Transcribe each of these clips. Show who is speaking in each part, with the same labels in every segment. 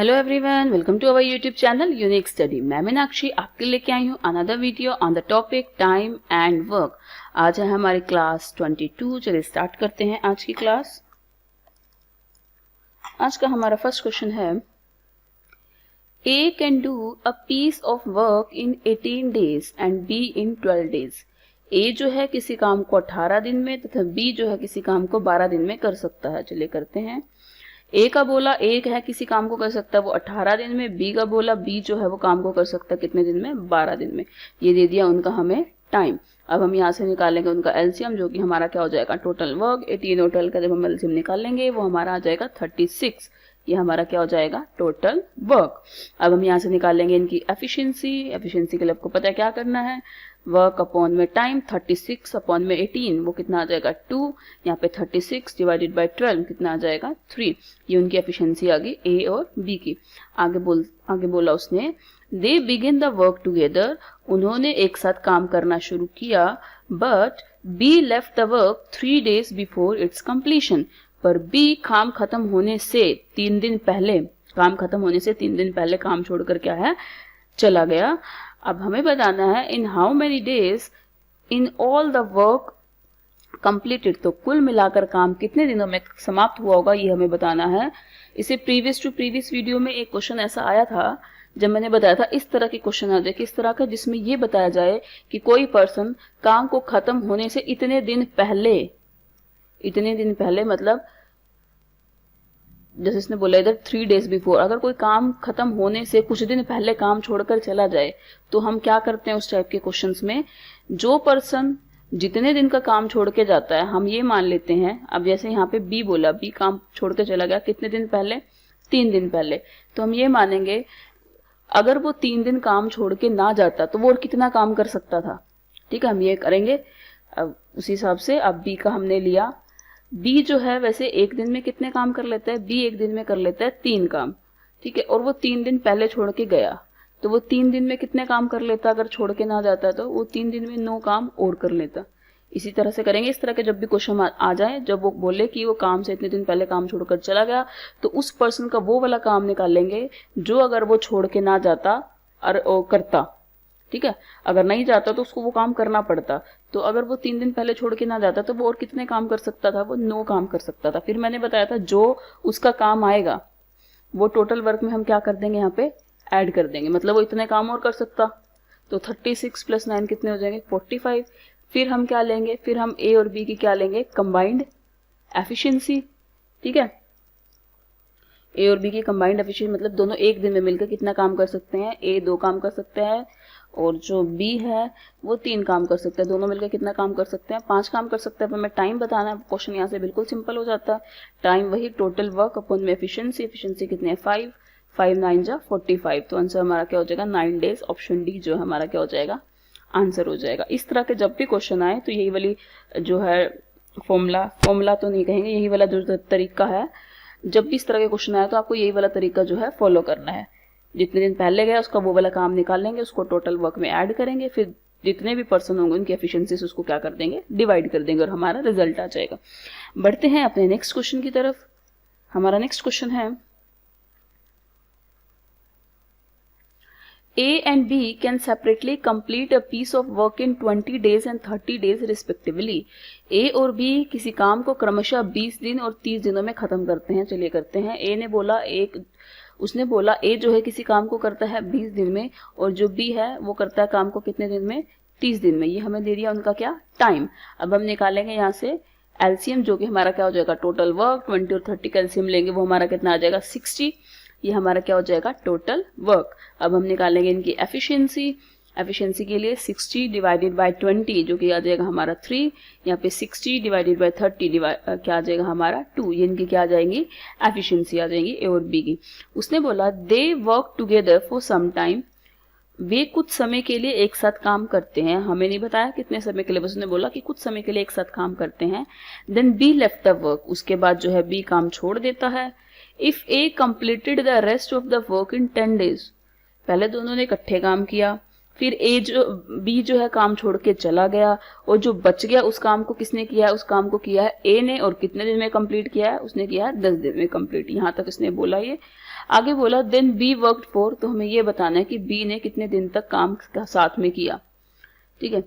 Speaker 1: Hello everyone, welcome to our YouTube channel unique study. मैं मीनाक्षी आपके लेके आई हूँ another video on the topic time and work. आज है हमारी क्लास 22। चलिए स्टार्ट करते हैं आज की क्लास। आज का हमारा फर्स्ट क्वेश्चन है, A can do a piece of work in 18 days and B in 12 days. A जो है किसी काम को 18 दिन में तथा बी जो है किसी काम को 12 दिन में कर सकता है। चलिए करते हैं। ए का बोला एक है किसी काम को कर सकता है वो 18 दिन में, बी का बोला बी जो है वो काम को कर सकता है कितने दिन में, 12 दिन में। ये दे दिया उनका हमें टाइम। अब हम यहाँ से निकालेंगे उनका एलसीएम, जो कि हमारा क्या हो जाएगा, टोटल वर्क। 18 और 12 का जब हम एलसीएम निकालेंगे वो हमारा आ जाएगा 36। ये हमारा क्या हो जाएगा, टोटल वर्क। अब हम यहाँ से निकालेंगे इनकी एफिशिएंसी। एफिशिएंसी के लिए आपको पता है क्या करना है, वर्क अपॉन में टाइम। 36 अपॉन में 18 वो कितना आ जाएगा 2। यहाँ पे 36 डिवाइडेड बाय 12 कितना आ जाएगा 3। ये उनकी एफिशिएंसी आ गई ए और बी की। आगे बोला उसने, they begin the work together. उन्होंने एक साथ काम करना शुरू किया। But B left the work 3 days before it's completion. पर बी काम खत्म होने से 3 दिन पहले, काम छोड़कर क्या है, चला गया। अब हमें बताना है in how many days in all the work completed. तो कुल मिलाकर काम कितने दिनों में समाप्त हुआ होगा, ये हमें बताना है। इसे प्रीवियस टू प्रीवियस वीडियो में एक क्वेश्चन ऐसा आया था जब मैंने बताया था इस तरह के क्वेश्चन आ जाए, किस तरह का, जिसमें ये बताया जाए कि कोई पर्सन काम को खत्म होने से इतने दिन पहले मतलब जैसे इसने बोला इधर 3 days बिफोर। अगर कोई काम खत्म होने से कुछ दिन पहले काम छोड़कर चला जाए तो हम क्या करते हैं उस टाइप के क्वेश्चंस में, जो पर्सन जितने दिन का काम छोड़ के जाता है हम ये मान लेते हैं। अब जैसे यहाँ पे बी बोला, बी काम छोड़ के चला गया कितने दिन पहले, 3 दिन पहले। तो हम ये मानेंगे अगर वो 3 दिन काम छोड़ के ना जाता तो वो और कितना काम कर सकता था। ठीक है, हम ये करेंगे। अब उसी हिसाब से अब बी का हमने लिया। बी जो है वैसे एक दिन में कितने काम कर लेता है, बी एक दिन में कर लेता है 3 काम। ठीक है, और वो 3 दिन पहले छोड़ के गया तो वो 3 दिन में कितने काम कर लेता, अगर छोड़ के ना जाता तो वो 3 दिन में 9 काम और कर लेता। इसी तरह से करेंगे। इस तरह के जब भी क्वेश्चन आ जाए, जब वो बोले कि वो काम से इतने दिन पहले काम छोड़कर चला गया, तो उस पर्सन का वो वाला काम निकालेंगे जो अगर वो छोड़ के ना जाता और करता। ठीक है, अगर नहीं जाता तो उसको वो काम करना पड़ता। तो अगर वो 3 दिन पहले छोड़ के ना जाता तो वो और कितने काम कर सकता था, वो 9 काम कर सकता था। फिर मैंने बताया था जो उसका काम आएगा वो टोटल वर्क में हम क्या कर देंगे, यहाँ पे ऐड कर देंगे, मतलब वो इतने काम और कर सकता। तो 36 + 9 कितने हो जाएंगे, 45। फिर हम क्या लेंगे, फिर हम ए और बी की क्या लेंगे, कंबाइंड एफिशिएंसी। ठीक है, ए और बी की कंबाइंड एफिशिएंसी मतलब दोनों एक दिन में मिलकर कितना काम कर सकते हैं, ए 2 काम कर सकते हैं और जो बी है वो 3 काम कर सकते हैं। दोनों मिलकर कितना काम कर सकते हैं, 5 काम कर सकते हैं। पर मैं टाइम बताना है, क्वेश्चन यहाँ से बिल्कुल सिंपल हो जाता है। टाइम वही टोटल वर्क अपॉन में एफिशिएंसी। एफिशिएंसी कितने हैं, 5 9 जा 45। तो आंसर हमारा क्या हो जाएगा, 9 days। ऑप्शन डी जो है हमारा क्या हो जाएगा, आंसर हो जाएगा। इस तरह के जब भी क्वेश्चन आए तो यही वाली जो है फॉर्मूला तो नहीं कहेंगे, यही वाला जो तरीका है, जब भी इस तरह के क्वेश्चन आए तो आपको यही वाला तरीका जो है फॉलो करना है। जितने दिन पहले गया उसका वो वाला काम निकालेंगे, उसको टोटल वर्क में ऐड करेंगे, फिर जितने भी पर्सन होंगे उनकी एफिशिएंसी से उसको क्या कर देंगे, डिवाइड कर देंगे और हमारा रिजल्ट आ जाएगा। बढ़ते हैं अपने नेक्स्ट क्वेश्चन की तरफ। हमारा नेक्स्ट क्वेश्चन है, A and B can separately complete a piece of work in 20 days and 30 days respectively. A और B किसी काम को क्रमशः 20 दिन और 30 दिनों में खत्म करते हैं। चलिए करते हैं। उसने बोला A जो है किसी काम को करता है 20 दिन में और जो B है वो करता है काम को कितने दिन में, 30 दिन में। ये हमें दे दिया उनका क्या, टाइम। अब हम निकालेंगे यहाँ से एलसीएम, जो कि हमारा क्या हो जाएगा, टोटल वर्क। 20 और 30 का एलसीएम लेंगे वो हमारा कितना आ जाएगा, 60। ये हमारा क्या हो जाएगा, टोटल वर्क। अब हम निकालेंगे इनकी एफिशिएंसी। एफिशिएंसी के लिए 60 डिवाइडेड बाय 20 जो कि आ जाएगा हमारा 3। यहाँ पे 60 डिवाइडेड बाय 30 क्या आ जाएगा हमारा 2। ये इनकी क्या आ जाएंगी, एफिशिएंसी आ जाएंगी ए और बी की। उसने बोला they work together for some time. वे कुछ समय के लिए एक साथ काम करते हैं। हमें नहीं बताया कितने समय के लिए, बस उसने बोला कि कुछ समय के लिए एक साथ काम करते हैं। Then B left the work. उसके बाद जो है बी काम छोड़ देता है। If A completed the rest of the work in 10 days। पहले दोनों ने इकट्ठे काम किया, फिर बी जो है काम छोड़ के चला गया और जो बच गया उस काम को किसने किया है, उस काम को किया है ए ने। और कितने दिन में कंप्लीट किया है, उसने किया है 10 दिन में कंप्लीट। यहाँ तक इसने बोला ये। आगे बोला देन बी वर्कड फॉर, तो हमें ये बताना है कि बी ने कितने दिन तक काम साथ में किया। ठीक है,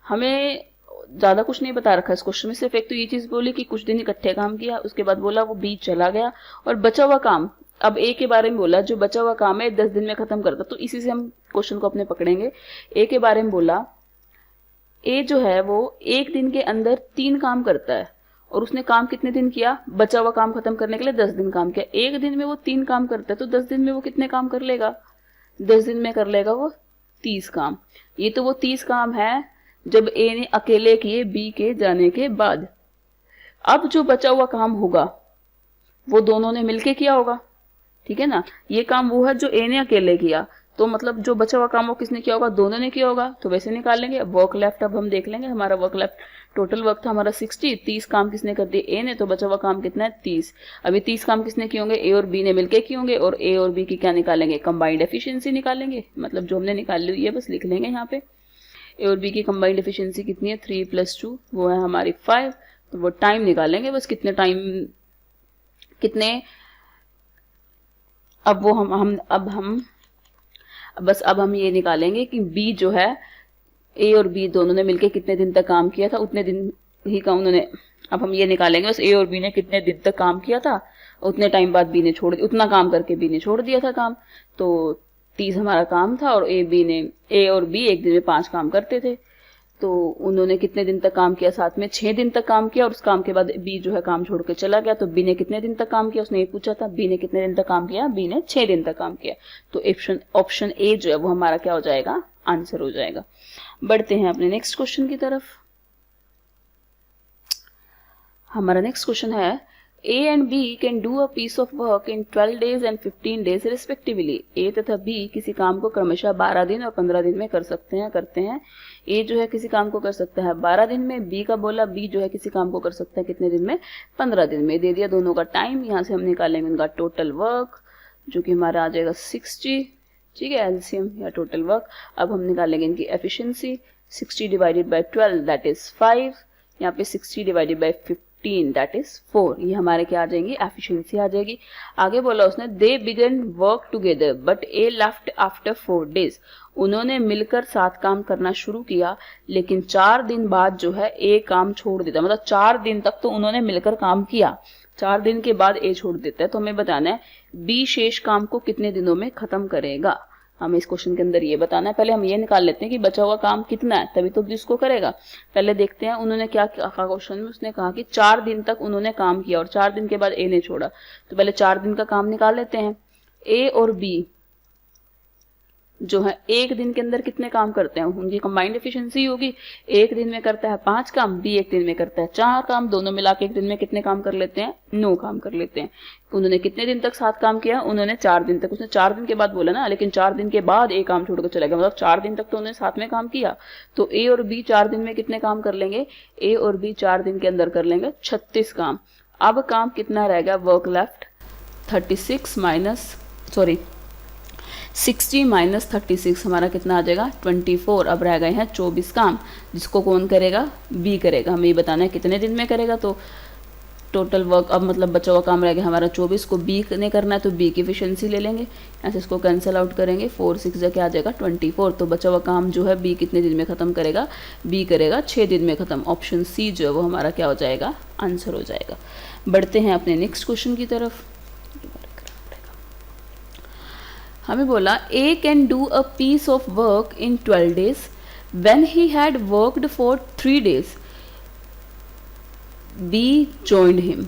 Speaker 1: हमें ज्यादा कुछ नहीं बता रखा इस क्वेश्चन में, सिर्फ एक तो ये चीज बोली कि कुछ दिन इकट्ठे काम किया, उसके बाद बोला वो बी चला गया और बचा हुआ काम, अब ए के बारे में बोला जो बचा हुआ काम है 10 दिन में खत्म करता, तो इसी से हम क्वेश्चन को अपने पकड़ेंगे। ए के बारे में बोला, ए जो है वो एक दिन के अंदर 3 काम करता है और उसने काम कितने दिन किया, बचा हुआ काम खत्म करने के लिए 10 दिन काम किया। एक दिन में वो 3 काम करता है तो 10 दिन में वो कितने काम कर लेगा, 10 दिन में कर लेगा वो 30 काम। ये तो वो 30 काम है जब ए ने अकेले किए बी के जाने के बाद। अब जो बचा हुआ काम होगा वो दोनों ने मिलके किया होगा, ठीक है ना। ये काम वो है जो ए ने अकेले किया, तो मतलब जो बचा हुआ काम वो किसने किया होगा, दोनों ने किया होगा, तो वैसे निकाल लेंगे। वर्क लेफ्ट अब हम देख लेंगे, हमारा वर्क लेफ्ट टोटल वर्क था हमारा 60, 30 काम किसने कर दिए, ए ने, तो बचा हुआ काम कितना है 30। अभी 30 काम किसने किए होंगे, ए और बी ने मिलके किए होंगे, और ए और बी की क्या निकालेंगे, कंबाइंड एफिशिएंसी निकालेंगे। मतलब जो हमने निकाल ली है बस लिख लेंगे यहाँ पे। ए और बी की कंबाइंड एफिशिएंसी कितनी है, 3 + 2 वो है हमारी 5। तो वो टाइम निकालेंगे बस, कितने टाइम कितने, अब वो अब हम ये निकालेंगे कि बी जो है, ए और बी दोनों ने मिलके कितने दिन तक काम किया था, उतने दिन ही का उन्होंने, अब हम ये निकालेंगे बस ए और बी ने कितने दिन तक काम किया था, उतने टाइम बाद बी ने उतना काम करके बी ने छोड़ दिया था काम। तो 30 हमारा काम था और ए और बी एक दिन में 5 काम करते थे, तो उन्होंने कितने दिन तक काम किया साथ में, 6 दिन तक काम किया, और उस काम के बाद बी जो है काम छोड़ के चला गया। तो बी ने कितने दिन तक काम किया, उसने ये पूछा था, बी ने कितने दिन तक काम किया, बी ने 6 दिन तक काम किया। तो ऑप्शन ए जो है वो हमारा क्या हो जाएगा, आंसर हो जाएगा। बढ़ते हैं अपने नेक्स्ट क्वेश्चन की तरफ। हमारा नेक्स्ट क्वेश्चन है, A and B can do a piece of work in 12 days and 15 days respectively. A तथा B किसी काम को क्रमशः 12 दिन और 15 दिन में करते हैं। A जो है किसी काम को कर सकता है 12 दिन में, B का बोला B जो है किसी काम को कर सकता है कितने दिन में, 15 दिन में। दे दिया दोनों का टाइम, यहाँ से हम निकालेंगे उनका टोटल वर्क जो कि हमारा आ जाएगा 60, ठीक है, एलसीएम या टोटल वर्क। अब हम निकालेंगे इनकी efficiency, 60 divided by 12 that is 5, यहाँ पे 60 डिवाइडेड बाई 15 दैट इज 4, ये हमारे क्या आ जाएंगी, एफिशिएंसी आ जाएगी। आगे बोला उसने, दे begin work together but A left after 4 days, उन्होंने मिलकर 7 काम करना शुरू किया लेकिन 4 दिन बाद जो है ए काम छोड़ देता, मतलब 4 दिन तक तो उन्होंने मिलकर काम किया, 4 दिन के बाद ए छोड़ देता है। तो हमें बताना है बी शेष काम को कितने दिनों में खत्म करेगा, हमें इस क्वेश्चन के अंदर ये बताना है। पहले हम ये निकाल लेते हैं कि बचा हुआ काम कितना है, तभी तो इसको करेगा। पहले देखते हैं उन्होंने क्या कहा क्वेश्चन में, उसने कहा कि 4 दिन तक उन्होंने काम किया और 4 दिन के बाद ए ने छोड़ा, तो पहले 4 दिन का काम निकाल लेते हैं। ए और बी जो है एक दिन के अंदर कितने काम करते हैं, उनकी कंबाइंड एफिशिएंसी होगी, एक दिन में करता है 5 काम, बी एक दिन में करता है 4 काम, दोनों मिला के एक दिन में कितने काम कर लेते हैं, 9 काम कर लेते हैं। उन्होंने कितने दिन तक 7 काम किया, उन्होंने 4 दिन तक, उसने 4 दिन के बाद बोला ना, लेकिन 4 दिन के बाद एक काम छोड़कर चला गया, मतलब 4 दिन तक तो उन्होंने साथ में काम किया। तो ए और बी 4 दिन में कितने काम कर लेंगे, ए और बी 4 दिन के अंदर कर लेंगे 36 काम। अब काम कितना रहेगा, वर्क लेफ्ट 60 माइनस 36 हमारा कितना आ जाएगा 24। अब रह गए हैं 24 काम, जिसको कौन करेगा, बी करेगा। हमें ये बताना है कितने दिन में करेगा, तो टोटल वर्क अब मतलब बचा हुआ काम रह गया हमारा 24 को बी ने करना है, तो बी की एफिशिएंसी ले लेंगे, ऐसे इसको कैंसिल आउट करेंगे, 4 6 क्या आ जाएगा 24। तो बचा हुआ काम जो है बी कितने दिन में खत्म करेगा, बी करेगा 6 दिन में खत्म। ऑप्शन सी जो है वो हमारा क्या हो जाएगा, आंसर हो जाएगा। बढ़ते हैं अपने नेक्स्ट क्वेश्चन की तरफ। हमें बोला A can do a piece of work in 12 days when he had worked for 3 days, B joined him.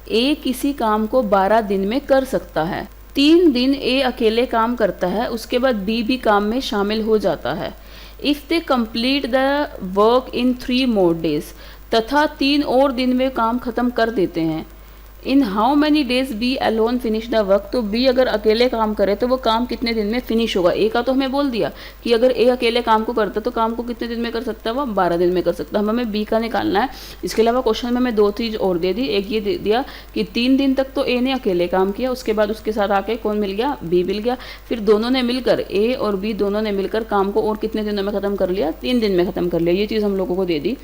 Speaker 1: A किसी काम को 12 दिन में कर सकता है, 3 दिन ए अकेले काम करता है, उसके बाद बी भी काम में शामिल हो जाता है। If they complete the work in 3 more days, तथा 3 और दिन में काम खत्म कर देते हैं। In how many days B alone finish the work, तो बी अगर अकेले काम करे तो वो काम कितने दिन में फिनिश होगा। ए का तो हमें बोल दिया कि अगर ए अकेले काम को करता तो काम को कितने दिन में कर सकता है, वो 12 दिन में कर सकता है। हमें बी का निकालना है। इसके अलावा क्वेश्चन में हमें 2 चीज़ और दे दी, एक ये दे दिया कि 3 दिन तक तो ए ने अकेले काम किया, उसके बाद उसके साथ आके कौन मिल गया, बी मिल गया, फिर दोनों ने मिलकर, ए और बी दोनों ने मिलकर काम को और कितने दिनों में खत्म कर लिया, 3 दिन में खत्म कर लिया। ये चीज़ हम लोगों को दे दी।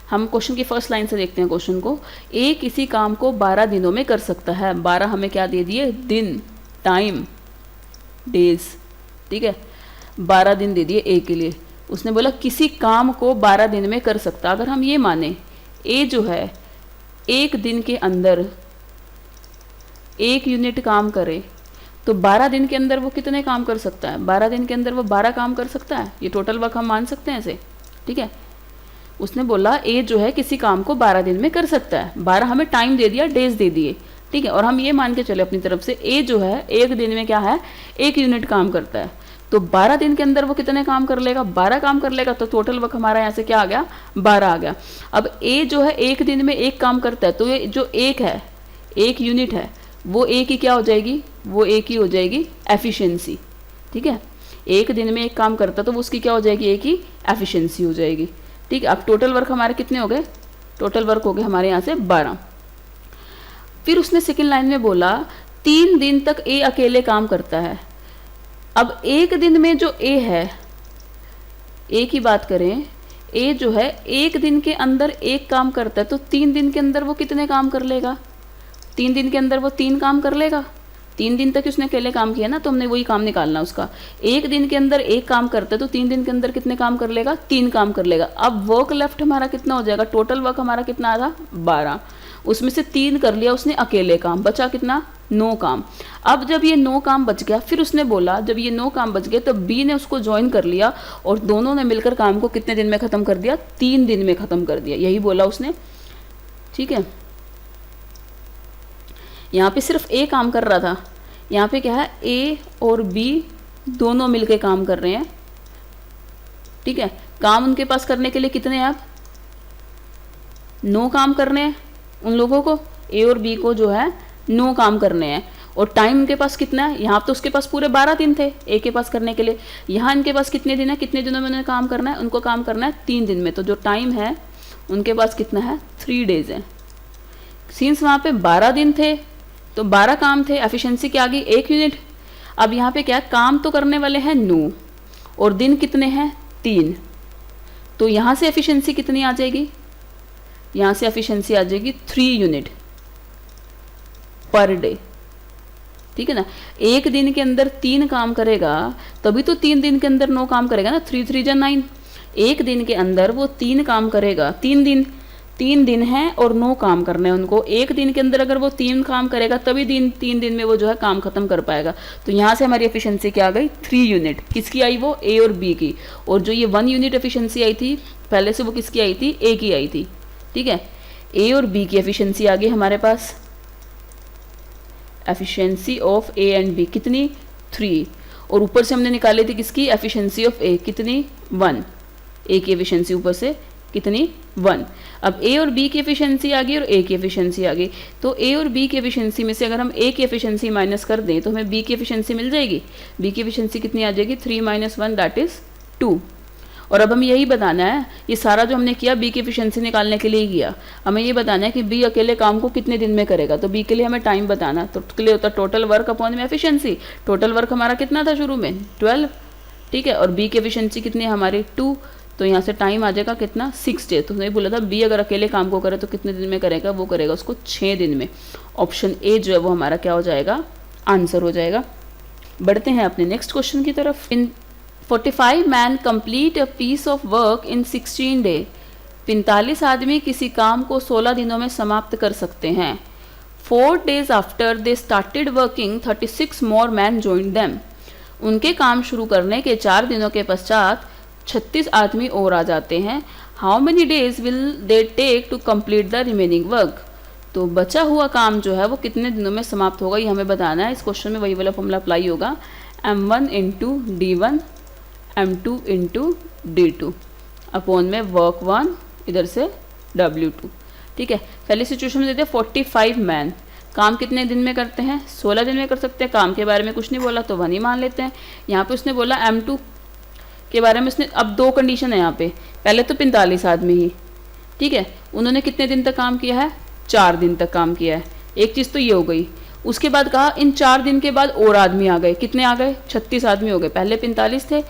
Speaker 1: हम क्वेश्चन की फर्स्ट लाइन से देखते हैं क्वेश्चन को। ए किसी काम को 12 दिनों में कर सकता है, 12 हमें क्या दे दिए, दिन, टाइम डेज, ठीक है, 12 दिन दे दिए ए के लिए। उसने बोला किसी काम को 12 दिन में कर सकता। अगर हम ये माने ए जो है एक दिन के अंदर 1 यूनिट काम करे तो 12 दिन के अंदर वो कितने काम कर सकता है? 12 दिन के अंदर वो 12 काम कर सकता है। ये टोटल वर्क हम मान सकते हैं ऐसे, ठीक है। उसने बोला ए जो है किसी काम को 12 दिन में कर सकता है। 12 हमें टाइम दे दिया, डेज दे दिए, ठीक है। और हम ये मान के चले अपनी तरफ से ए जो है एक दिन में क्या है 1 यूनिट काम करता है। तो 12 दिन के अंदर वो कितने काम कर लेगा? 12 काम कर लेगा। तो टोटल वर्क हमारा यहाँ से क्या आ गया? 12 आ गया। अब ए जो है एक दिन में 1 काम करता है, तो ये जो 1 है 1 यूनिट है वो ए की क्या हो जाएगी? वो ए की हो जाएगी एफिशिएंसी, ठीक है। एक दिन में 1 काम करता तो वो उसकी क्या हो जाएगी? ए की एफिशिएंसी हो जाएगी, ठीक है। अब टोटल वर्क हमारे कितने हो गए? टोटल वर्क हो गए हमारे यहाँ से 12। फिर उसने सेकेंड लाइन में बोला 3 दिन तक ए अकेले काम करता है। अब एक दिन में जो ए है, ए की बात करें, ए जो है एक दिन के अंदर 1 काम करता है, तो 3 दिन के अंदर वो कितने काम कर लेगा? 3 दिन के अंदर वो 3 काम कर लेगा। 3 दिन तक उसने अकेले काम किया ना, तो हमने वही काम निकालना उसका। एक दिन के अंदर 1 काम करता है तो 3 दिन के अंदर कितने काम कर लेगा? 3 काम कर लेगा। अब वर्क लेफ्ट हमारा कितना हो जाएगा? टोटल वर्क हमारा कितना था? 12। उसमें से 3 कर लिया उसने अकेले काम, बचा कितना? 9 काम। अब जब ये 9 काम बच गया, फिर उसने बोला जब ये 9 काम बच गए तो बी ने उसको ज्वाइन कर लिया और दोनों ने मिलकर काम को कितने दिन में ख़त्म कर दिया? 3 दिन में ख़त्म कर दिया। यही बोला उसने, ठीक है। यहाँ पे सिर्फ ए काम कर रहा था, यहाँ पे क्या है? ए और बी दोनों मिलके काम कर रहे हैं, ठीक है। काम उनके पास करने के लिए कितने हैं? अब 9 काम करने हैं उन लोगों को, ए और बी को जो है 9 काम करने हैं। और टाइम उनके पास कितना है? यहाँ तो उसके पास पूरे 12 दिन थे ए के पास करने के लिए। यहाँ इनके पास कितने दिन है? कितने दिनों में उन्हें काम करना है? उनको काम करना है 3 दिन में। तो जो टाइम है उनके पास कितना है? 3 डेज है। सिंस वहाँ पे 12 दिन थे तो 12 काम थे, एफिशिएंसी क्या आ गई? 1 यूनिट। अब यहाँ पे क्या है? काम तो करने वाले हैं 9 और दिन कितने हैं? 3। तो यहाँ से एफिशिएंसी कितनी आ जाएगी? यहाँ से एफिशिएंसी आ जाएगी 3 यूनिट पर डे, ठीक है ना। एक दिन के अंदर 3 काम करेगा तभी तो 3 दिन के अंदर 9 काम करेगा ना। 3 3 जा 9। एक दिन के अंदर वो 3 काम करेगा। 3 दिन है और 9 काम करने हैं उनको। एक दिन के अंदर अगर वो 3 काम करेगा तभी 3 दिन में वो जो है काम खत्म कर पाएगा। तो यहाँ से हमारी एफिशिएंसी क्या आ गई? 3 यूनिट। किसकी आई? वो ए और बी की। और जो ये 1 यूनिट एफिशिएंसी आई थी पहले से, वो किसकी आई थी? ए की आई थी, ठीक है। ए और बी की एफिशिएंसी आ गई हमारे पास। Efficiency of A and B कितनी? 3। और ऊपर से हमने निकाली थी किसकी? एफिशिएंसी ऑफ ए कितनी? 1। ए की एफिशिएंसी ऊपर से कितनी? 1। अब ए और बी की एफिशिएंसी आ गई और ए की एफिशिएंसी आ गई। तो ए और बी की एफिशिएंसी में से अगर हम ए की एफिशिएंसी माइनस कर दें तो हमें बी की एफिशिएंसी मिल जाएगी। बी की एफिशिएंसी कितनी आ जाएगी? 3 - 1 दैट इज 2। और अब हमें यही बताना है, ये सारा जो हमने किया बी की एफिशिएंसी निकालने के लिए ही किया। हमें ये बताना है कि बी अकेले काम को कितने दिन में करेगा। तो बी के लिए हमें टाइम बताना, तो उसके लिए होता है टोटल वर्क अपॉन में एफिशिएंसी। टोटल वर्क हमारा कितना था शुरू में? 12, ठीक है। और बी की एफिशिएंसी कितनी है हमारी? 2। तो यहाँ से टाइम आ जाएगा कितना? 6 डे। तो नहीं बोला था बी अगर अकेले काम को करे तो कितने दिन में करेगा? वो करेगा उसको 6 दिन में। ऑप्शन ए जो है वो हमारा क्या हो जाएगा? आंसर हो जाएगा। बढ़ते हैं अपने नेक्स्ट क्वेश्चन की तरफ। In 45 man complete a piece of work in 16 day. 45 आदमी किसी काम को 16 दिनों में समाप्त कर सकते हैं। 4 days after they started working 36 more man joined them. उनके काम शुरू करने के 4 दिनों के पश्चात 36 आदमी और आ जाते हैं। How many days will they take to complete the remaining work. तो बचा हुआ काम जो है वो कितने दिनों में समाप्त होगा ये हमें बताना है। इस क्वेश्चन में वही वाला फॉर्मूला अप्लाई होगा, M1 × D1 M2 × D2 upon में वर्क 1 इधर से W2, ठीक है। पहली सिचुएशन में देते हैं 45 मैन काम कितने दिन में करते हैं? 16 दिन में कर सकते हैं। काम के बारे में कुछ नहीं बोला तो 1 ही मान लेते हैं। यहाँ पे उसने बोला M2 के बारे में उसने, अब 2 कंडीशन है यहाँ पे। पहले तो 45 आदमी ही, ठीक है, उन्होंने कितने दिन तक काम किया है? 4 दिन तक काम किया है। एक चीज़ तो ये हो गई। उसके बाद कहा इन 4 दिन के बाद और आदमी आ गए। कितने आ गए? 36 आदमी हो गए। पहले 45 थे,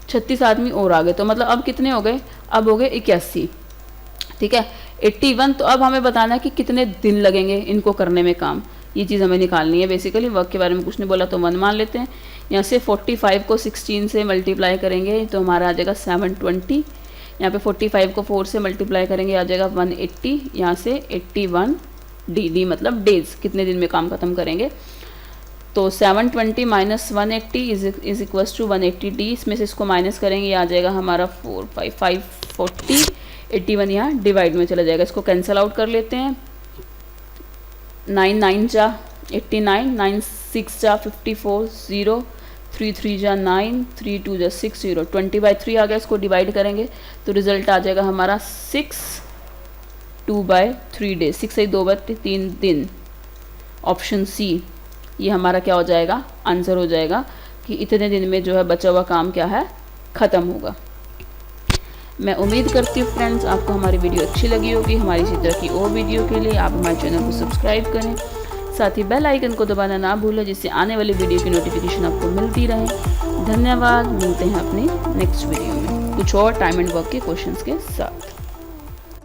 Speaker 1: 36 आदमी और आ गए। तो मतलब अब कितने हो गए? अब हो गए 81, ठीक है। 81। तो अब हमें बताना है कि कितने दिन लगेंगे इनको करने में काम। ये चीज़ हमें निकालनी है। बेसिकली वर्क के बारे में कुछ नहीं बोला तो 1 मान लेते हैं। यहाँ से 45 को 16 से मल्टीप्लाई करेंगे तो हमारा आ जाएगा 720। यहाँ पे 45 को 4 से मल्टीप्लाई करेंगे आ जाएगा 180। यहाँ से 81 डी मतलब डेज, कितने दिन में काम ख़त्म करेंगे। तो 720 minus 180 is equals to 180 D. इसमें से इसको माइनस करेंगे, आ जाएगा हमारा 540। 81 यहाँ डिवाइड में चला जाएगा, इसको कैंसिल आउट कर लेते हैं। 9 9 जा 89, 9 6 जा 54, 0 3 3 जा 9, 3 2 जा 6, 0 20/3 आ गया। इसको डिवाइड करेंगे तो रिजल्ट आ जाएगा हमारा 6 2/3 डेज, 6 से 2/3 दिन। ऑप्शन सी ये हमारा क्या हो जाएगा, आंसर हो जाएगा कि इतने दिन में जो है बचा हुआ काम क्या है, ख़त्म होगा। मैं उम्मीद करती हूँ फ्रेंड्स आपको हमारी वीडियो अच्छी लगी होगी। हमारी इसी तरह की और वीडियो के लिए आप हमारे चैनल को सब्सक्राइब करें, साथ ही बेल आइकन को दबाना ना भूलें जिससे आने वाली वीडियो की नोटिफिकेशन आपको मिलती रहे। धन्यवाद, मिलते हैं अपनी नेक्स्ट वीडियो में कुछ और टाइम एंड वर्क के क्वेश्चंस के साथ।